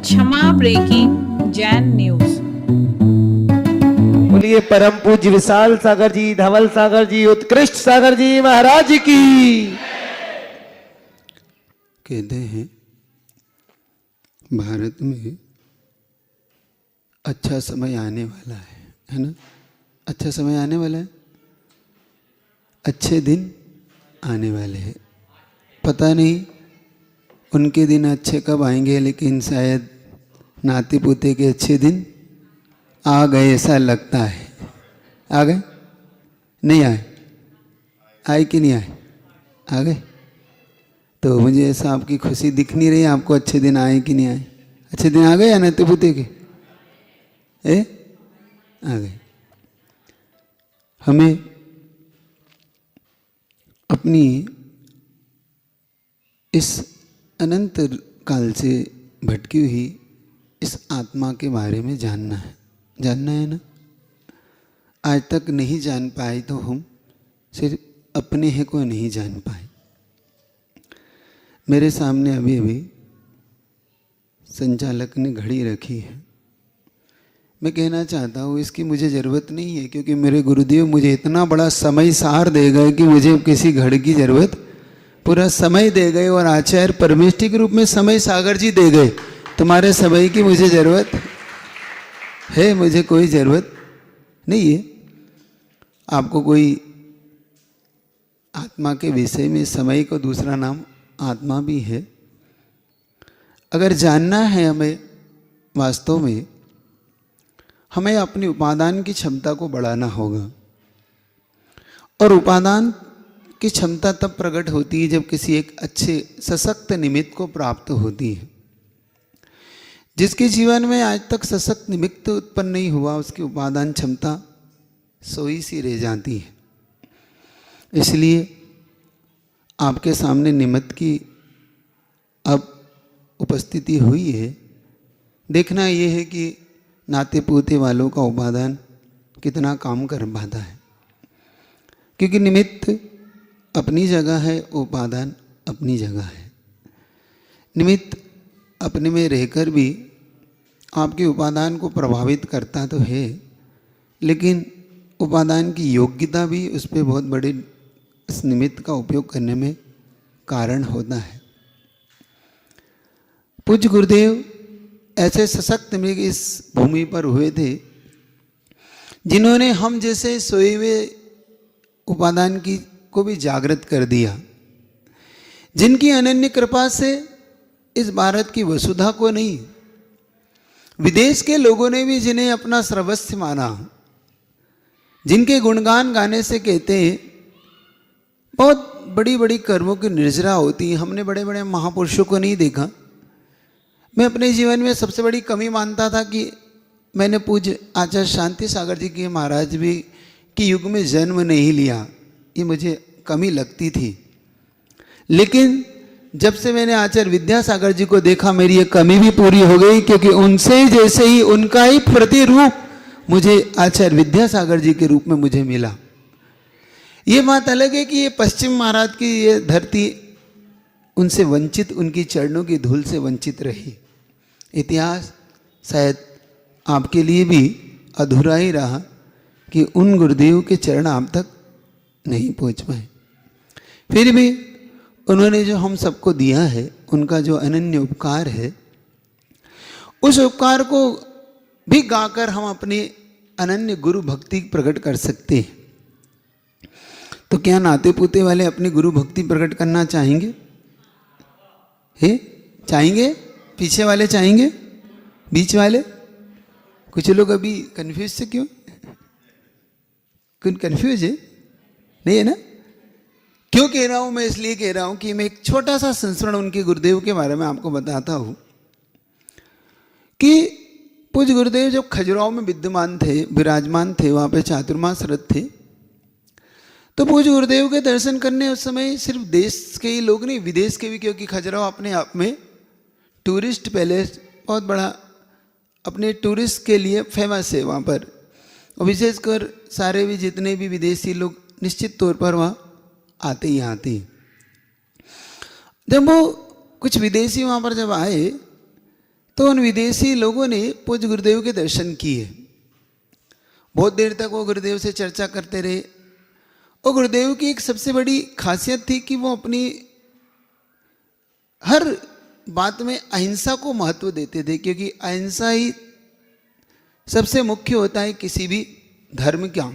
क्षमा breaking Jain news. बोलिए परम पूज्य विशाल सागर जी, धवल सागर जी, उत्कृष्ट सागर जी महाराज की। कहते हैं भारत में अच्छा समय आने वाला है ना। अच्छा समय आने वाला है, अच्छे दिन आने वाले हैं। पता नहीं उनके दिन अच्छे कब आएंगे, लेकिन शायद नाते पोते के अच्छे दिन आ गए ऐसा लगता है। आ गए? नहीं आए? आए कि नहीं आए? आ गए। तो मुझे ऐसा आपकी खुशी दिख नहीं रही, आपको अच्छे दिन आए कि नहीं आए? अच्छे दिन आ गए या नाते पोते के? आ गए। हमें अपनी इस अनंत काल से भटकी हुई इस आत्मा के बारे में जानना है। जानना है ना। आज तक नहीं जान पाए तो हम सिर्फ अपने हैं को नहीं जान पाए। मेरे सामने अभी अभी संचालक ने घड़ी रखी है। मैं कहना चाहता हूँ इसकी मुझे ज़रूरत नहीं है, क्योंकि मेरे गुरुदेव मुझे इतना बड़ा समय सार दे गए कि मुझे किसी घड़ी की ज़रूरत, पूरा समय दे गए। और आचार्य परमेष्ठी के रूप में समय सागर जी दे गए। तुम्हारे समय की मुझे ज़रूरत है? मुझे कोई ज़रूरत नहीं है। आपको कोई आत्मा के विषय में समय को दूसरा नाम आत्मा भी है। अगर जानना है हमें, वास्तव में हमें अपनी उपादान की क्षमता को बढ़ाना होगा। और उपादान की क्षमता तब प्रकट होती है जब किसी एक अच्छे सशक्त निमित्त को प्राप्त होती है। जिसके जीवन में आज तक सशक्त निमित्त उत्पन्न नहीं हुआ, उसकी उपादान क्षमता सोई सी रह जाती है। इसलिए आपके सामने निमित्त की अब उपस्थिति हुई है। देखना यह है कि नाते पोते वालों का उपादान कितना काम कर पाता है, क्योंकि निमित्त अपनी जगह है, उपादान अपनी जगह है। निमित्त अपने में रहकर भी आपके उपादान को प्रभावित करता तो है, लेकिन उपादान की योग्यता भी उस पर बहुत बड़े इस निमित्त का उपयोग करने में कारण होता है। पूज्य गुरुदेव ऐसे सशक्त मृग इस भूमि पर हुए थे जिन्होंने हम जैसे सोए हुए उपादान की को भी जागृत कर दिया। जिनकी अनन्य कृपा से इस भारत की वसुधा को नहीं, विदेश के लोगों ने भी जिन्हें अपना सर्वस्व माना, जिनके गुणगान गाने से कहते हैं बहुत बड़ी बड़ी कर्मों की निर्जरा होती है। हमने बड़े बड़े महापुरुषों को नहीं देखा। मैं अपने जीवन में सबसे बड़ी कमी मानता था कि मैंने पूज्य आचार्य शांति सागर जी के महाराज भी के युग में जन्म नहीं लिया। ये मुझे कमी लगती थी। लेकिन जब से मैंने आचार्य विद्यासागर जी को देखा, मेरी ये कमी भी पूरी हो गई, क्योंकि उनसे जैसे ही उनका ही प्रतिरूप मुझे आचार्य विद्यासागर जी के रूप में मुझे मिला। ये बात अलग है कि ये पश्चिम महाराज की ये धरती उनसे वंचित, उनकी चरणों की धूल से वंचित रही। इतिहास शायद आपके लिए भी अधूरा ही रहा कि उन गुरुदेव के चरण आप तक नहीं पहुंच पाए। फिर भी उन्होंने जो हम सबको दिया है, उनका जो अनन्य उपकार है, उस उपकार को भी गाकर हम अपनी अनन्य गुरु भक्ति प्रकट कर सकते हैं। तो क्या नाते पोते वाले अपनी गुरु भक्ति प्रकट करना चाहेंगे? है? चाहेंगे? पीछे वाले चाहेंगे? बीच वाले? कुछ लोग अभी कंफ्यूज से क्यों? कुछ कंफ्यूज है? नहीं है ना? क्यों कह रहा हूं मैं? इसलिए कह रहा हूं कि मैं एक छोटा सा संस्मरण उनके गुरुदेव के बारे में आपको बताता हूं कि पूज्य गुरुदेव जब खजुराहो में विद्यमान थे, विराजमान थे, वहां पे चातुर्मास व्रत थे, तो पूज्य गुरुदेव के दर्शन करने उस समय सिर्फ देश के ही लोग नहीं, विदेश के भी, क्योंकि खजुराहो अपने आप में टूरिस्ट पैलेस बहुत बड़ा अपने टूरिस्ट के लिए फेमस है वहाँ पर। और विशेषकर सारे भी जितने भी विदेशी लोग निश्चित तौर पर वहाँ आते ही आते हैं। जब वो कुछ विदेशी वहाँ पर जब आए तो उन विदेशी लोगों ने पूज्य गुरुदेव के दर्शन किए। बहुत देर तक वो गुरुदेव से चर्चा करते रहे। और गुरुदेव की एक सबसे बड़ी खासियत थी कि वो अपनी हर बात में अहिंसा को महत्व देते थे, क्योंकि अहिंसा ही सबसे मुख्य होता है किसी भी धर्म का।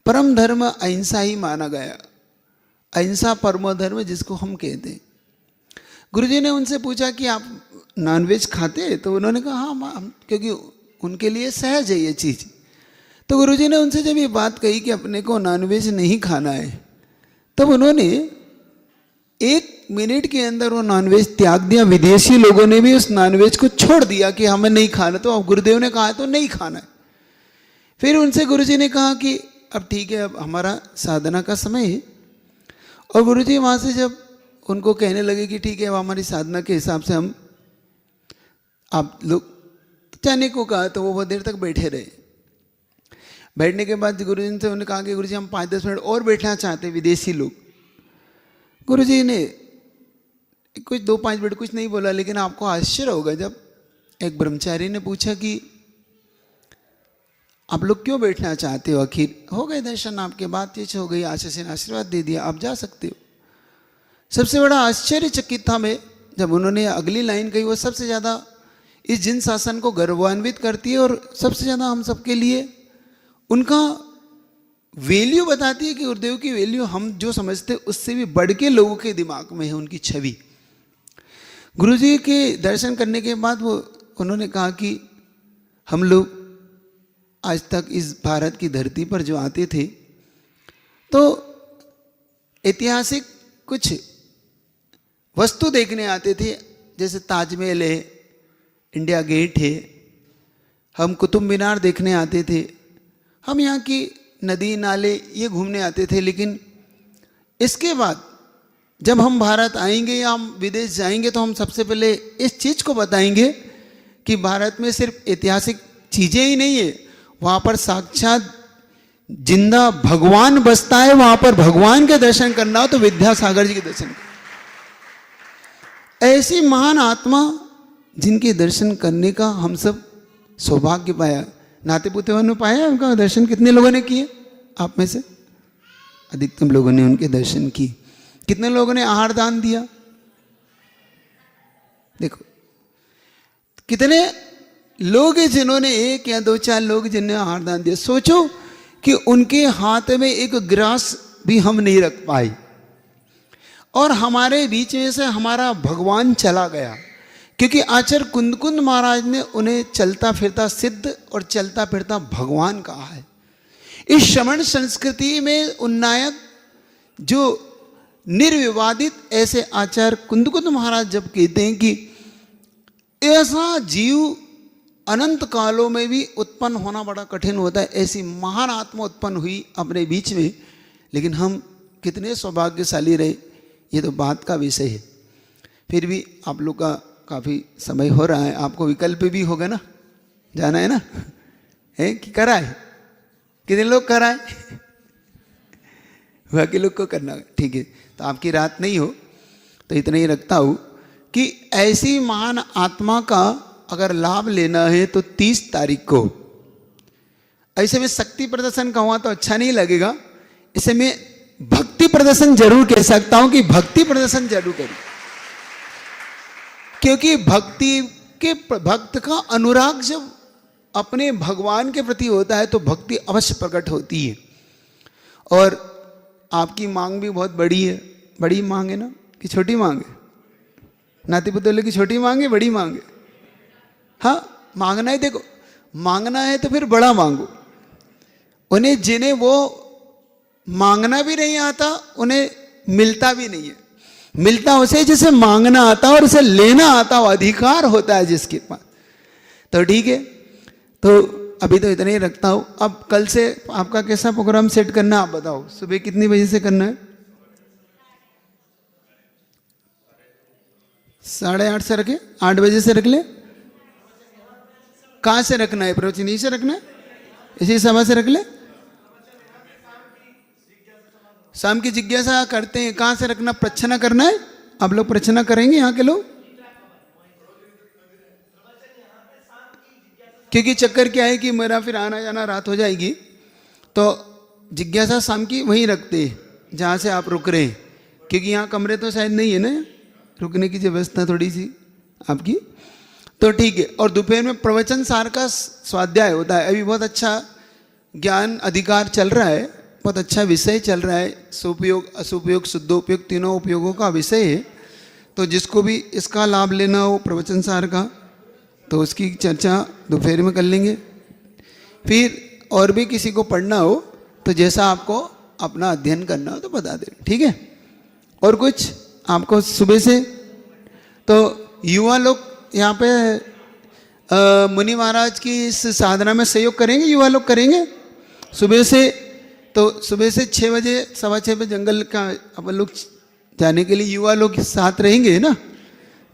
परम धर्म अहिंसा ही माना गया। अहिंसा परमो धर्म जिसको हम कहते हैं। गुरुजी ने उनसे पूछा कि आप नॉनवेज खाते हैं? तो उन्होंने कहा हाँ, क्योंकि उनके लिए सहज है ये चीज़। तो गुरुजी ने उनसे जब ये बात कही कि अपने को नॉनवेज नहीं खाना है, तब उन्होंने 1 मिनट के अंदर वो नॉनवेज त्याग दिया। विदेशी लोगों ने भी उस नॉनवेज को छोड़ दिया कि हमें नहीं खाना। तो अब गुरुदेव ने कहा तो नहीं खाना है। फिर उनसे गुरुजी ने कहा कि अब ठीक है, अब हमारा साधना का समय है। और गुरुजी वहाँ से जब उनको कहने लगे कि ठीक है, अब हमारी साधना के हिसाब से हम आप लोग जाने को कहा, तो वो बहुत देर तक बैठे रहे। बैठने के बाद गुरुजी से उन्होंने कहा कि गुरुजी हम 5-10 मिनट और बैठना चाहते हैं, विदेशी लोग। गुरुजी ने कुछ 2-5 मिनट कुछ नहीं बोला, लेकिन आपको आश्चर्य होगा जब एक ब्रह्मचारी ने पूछा कि आप लोग क्यों बैठना चाहते हो? आखिर हो गए दर्शन, आपके बातचीत हो गई, आशीष ने आशीर्वाद दे दिया, आप जा सकते हो। सबसे बड़ा आश्चर्यचकित था मैं जब उन्होंने अगली लाइन कही। वो सबसे ज़्यादा इस जिन शासन को गौरवान्वित करती है और सबसे ज़्यादा हम सबके लिए उनका वैल्यू बताती है कि गुरुदेव की वैल्यू हम जो समझते उससे भी बढ़ के लोगों के दिमाग में है उनकी छवि। गुरुजी के दर्शन करने के बाद वो उन्होंने कहा कि हम लोग आज तक इस भारत की धरती पर जो आते थे तो ऐतिहासिक कुछ वस्तु देखने आते थे, जैसे ताजमहल है, इंडिया गेट है, हम कुतुब मीनार देखने आते थे, हम यहाँ की नदी नाले ये घूमने आते थे। लेकिन इसके बाद जब हम भारत आएंगे या हम विदेश जाएंगे तो हम सबसे पहले इस चीज़ को बताएंगे कि भारत में सिर्फ ऐतिहासिक चीज़ें ही नहीं है, वहाँ पर साक्षात जिंदा भगवान बसता है। वहाँ पर भगवान के दर्शन करना हो तो विद्यासागर जी के दर्शन करना। ऐसी महान आत्मा जिनके दर्शन करने का हम सब सौभाग्य पाया, नाते पुते ने पाया। उनका दर्शन कितने लोगों ने किए? आप में से अधिकतम लोगों ने उनके दर्शन किए। कितने लोगों ने आहार दान दिया? देखो कितने लोग हैं जिन्होंने 1 या 2-4 लोग जिन्होंने आहार दान दिया। सोचो कि उनके हाथ में एक ग्रास भी हम नहीं रख पाए और हमारे बीच में से हमारा भगवान चला गया, क्योंकि आचार्य कुंदकुंद महाराज ने उन्हें चलता फिरता सिद्ध और चलता फिरता भगवान कहा है। इस श्रमण संस्कृति में उन्नायक जो निर्विवादित ऐसे आचार्य कुंदकुंद महाराज जब कहते हैं कि ऐसा जीव अनंत कालों में भी उत्पन्न होना बड़ा कठिन होता है, ऐसी महान आत्मा उत्पन्न हुई अपने बीच में, लेकिन हम कितने सौभाग्यशाली रहे, ये तो बात का विषय है। फिर भी आप लोग का काफ़ी समय हो रहा है, आपको विकल्प भी होगा ना, जाना है ना, है कि कराए? कितने लोग कराए? बाकी लोग को करना, ठीक है। तो आपकी रात नहीं हो तो इतना ही रखता हूँ कि ऐसी महान आत्मा का अगर लाभ लेना है तो 30 तारीख को, ऐसे में शक्ति प्रदर्शन कहूँगा तो अच्छा नहीं लगेगा, इसे मैं भक्ति प्रदर्शन जरूर कह सकता हूँ कि भक्ति प्रदर्शन जरूर करूँ, क्योंकि भक्त का अनुराग जब अपने भगवान के प्रति होता है तो भक्ति अवश्य प्रकट होती है। और आपकी मांग भी बहुत बड़ी है। बड़ी मांग है ना कि छोटी मांग है? नाती पुतले की छोटी मांग है, बड़ी मांग है? हाँ, मांगना है। देखो मांगना है तो फिर बड़ा मांगो। उन्हें जिन्हें वो मांगना भी नहीं आता उन्हें मिलता भी नहीं है। मिलता उसे जिसे मांगना आता और उसे लेना आता, वो अधिकार होता है जिसके पास। तो ठीक है, तो अभी तो इतना ही रखता हूँ। अब कल से आपका कैसा प्रोग्राम सेट करना आप बताओ। सुबह कितनी बजे से करना है? 8:30 से रखे? 8 बजे से रख ले? कहाँ से रखना है? प्रवचनी से रखना है? इसी सभा से रख ले? शाम की जिज्ञासा करते हैं, कहाँ से रखना? प्रच्छना करना है? आप लोग प्रच्छना करेंगे यहाँ के लोग? क्योंकि चक्कर क्या है कि मेरा फिर आना जाना रात हो जाएगी, तो जिज्ञासा शाम की वहीं रखते हैं जहाँ से आप रुक रहे हैं, क्योंकि यहाँ कमरे तो शायद नहीं है ना रुकने की व्यवस्था थोड़ी सी आपकी, तो ठीक है। और दोपहर में प्रवचन सार का स्वाध्याय होता है। अभी बहुत अच्छा ज्ञान अधिकार चल रहा है, बहुत अच्छा विषय चल रहा है, सुपयोग असुपयोग शुद्धोपयोग तीनों उपयोगों का विषय है। तो जिसको भी इसका लाभ लेना हो प्रवचन सार का, तो उसकी चर्चा दोपहर में कर लेंगे। फिर और भी किसी को पढ़ना हो तो जैसा आपको अपना अध्ययन करना हो तो बता दें, ठीक है। और कुछ आपको सुबह से तो युवा लोग यहाँ पे मुनि महाराज की इस साधना में सहयोग करेंगे, युवा लोग करेंगे सुबह से। तो सुबह से 6 बजे 6:15 बजे जंगल का अपन लोग जाने के लिए युवा लोग साथ रहेंगे ना,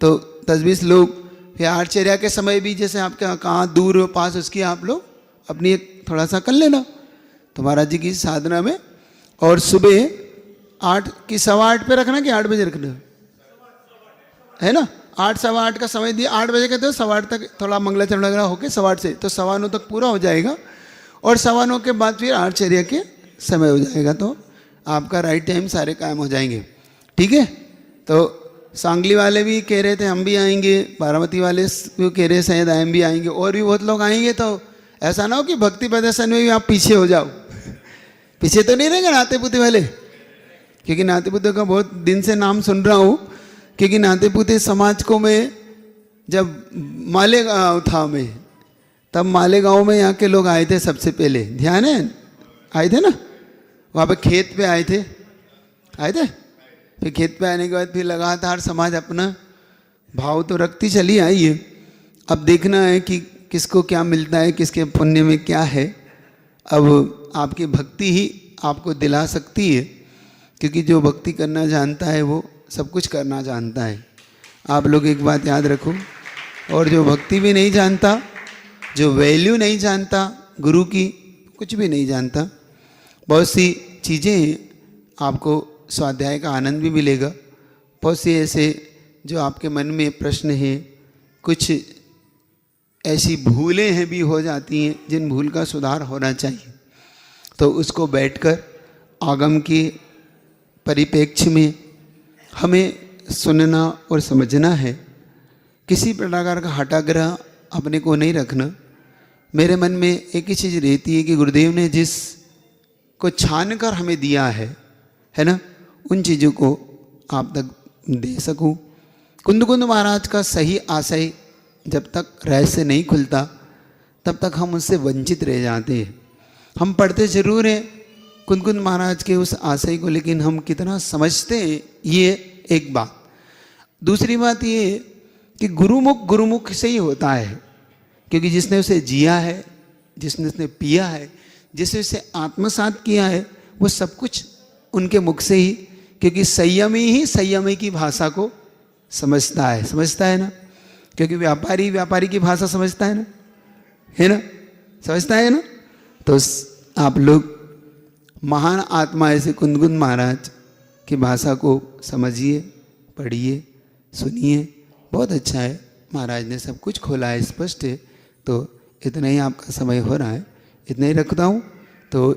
तो 10-20 लोग। फिर आठचर्या के समय भी जैसे आपके कहाँ दूर हो पास उसकी आप लोग अपनी एक थोड़ा सा कर लेना तो महाराज जी की साधना में। और सुबह 8 की 8:15 पे रखना कि 8 बजे रखना है ना, 8 सवा 8 का समय दिया, 8 बजे कहते हो 8:15 तक थोड़ा मंगलाचरण वगैरह होकर 8:15 से तो 9:15 तक पूरा हो जाएगा। और 9:15 के बाद फिर आठचर्या के समय हो जाएगा, तो आपका राइट टाइम सारे काम हो जाएंगे, ठीक है। तो सांगली वाले भी कह रहे थे हम भी आएंगे, बारामती वाले भी कह रहे शायद हम भी आएंगे, और भी बहुत लोग आएंगे। तो ऐसा ना हो कि भक्ति प्रदर्शन में भी आप पीछे हो जाओ, पीछे तो नहीं रहेंगे नाते पुते वाले, क्योंकि नाते पुते का बहुत दिन से नाम सुन रहा हूँ। क्योंकि नाते पुते समाज को मैं जब मालेगांव था मैं, तब मालेगांव में यहाँ के लोग आए थे सबसे पहले, ध्यान है आए थे ना, वहाँ पे खेत पे आए थे फिर खेत पे आने के बाद फिर लगातार समाज अपना भाव तो रखती चली आई है। अब देखना है कि किसको क्या मिलता है, किसके पुण्य में क्या है। अब आपकी भक्ति ही आपको दिला सकती है, क्योंकि जो भक्ति करना जानता है वो सब कुछ करना जानता है। आप लोग एक बात याद रखो, और जो भक्ति भी नहीं जानता, जो वैल्यू नहीं जानता गुरु की, कुछ भी नहीं जानता, बहुत सी चीज़ें आपको स्वाध्याय का आनंद भी मिलेगा। बहुत सी ऐसे जो आपके मन में प्रश्न हैं, कुछ ऐसी भूलें हैं भी हो जाती हैं जिन भूल का सुधार होना चाहिए, तो उसको बैठकर आगम के परिप्रेक्ष्य में हमें सुनना और समझना है। किसी प्रकार का हठाग्रह अपने को नहीं रखना। मेरे मन में एक ही चीज़ रहती है कि गुरुदेव ने जिस को छान कर हमें दिया है ना, उन चीज़ों को आप तक दे सकूं। कुंद महाराज का सही आशय जब तक रहस्य नहीं खुलता तब तक हम उससे वंचित रह जाते हैं। हम पढ़ते जरूर हैं कुंद महाराज के उस आशय को, लेकिन हम कितना समझते हैं ये एक बात। दूसरी बात ये कि गुरुमुख से ही होता है, क्योंकि जिसने उसे जिया है, जिसने उसे पिया है, जिसने उसे आत्मसात किया है, वो सब कुछ उनके मुख से ही, क्योंकि संयमी ही संयमी की भाषा को समझता है ना, क्योंकि व्यापारी की भाषा समझता है ना, समझता है ना। तो आप लोग महान आत्मा ऐसे कुंद महाराज की भाषा को समझिए, पढ़िए, सुनिए। बहुत अच्छा है, महाराज ने सब कुछ खोला है, स्पष्ट है। तो इतना ही आपका समय हो रहा है, इतना ही रखता हूँ। तो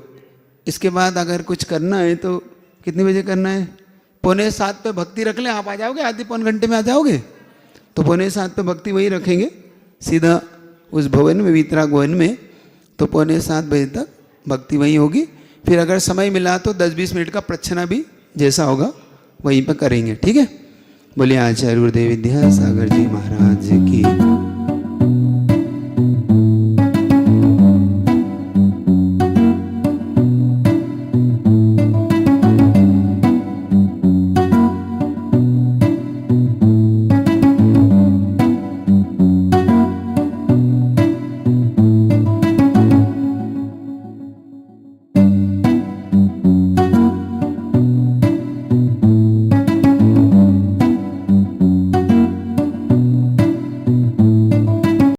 इसके बाद अगर कुछ करना है तो कितने बजे करना है? 6:45 पे भक्ति रख लें। आप आ जाओगे, आधे पौन घंटे में आ जाओगे, तो 6:45 पे भक्ति वही रखेंगे सीधा उस भवन में, वितराग भवन में। तो 6:45 बजे तक भक्ति वहीं होगी। फिर अगर समय मिला तो 10-20 मिनट का प्रच्छना भी जैसा होगा वहीं पर करेंगे, ठीक है। बोलिए आचार्य गुरुदेव विद्यासागर जी महाराज की।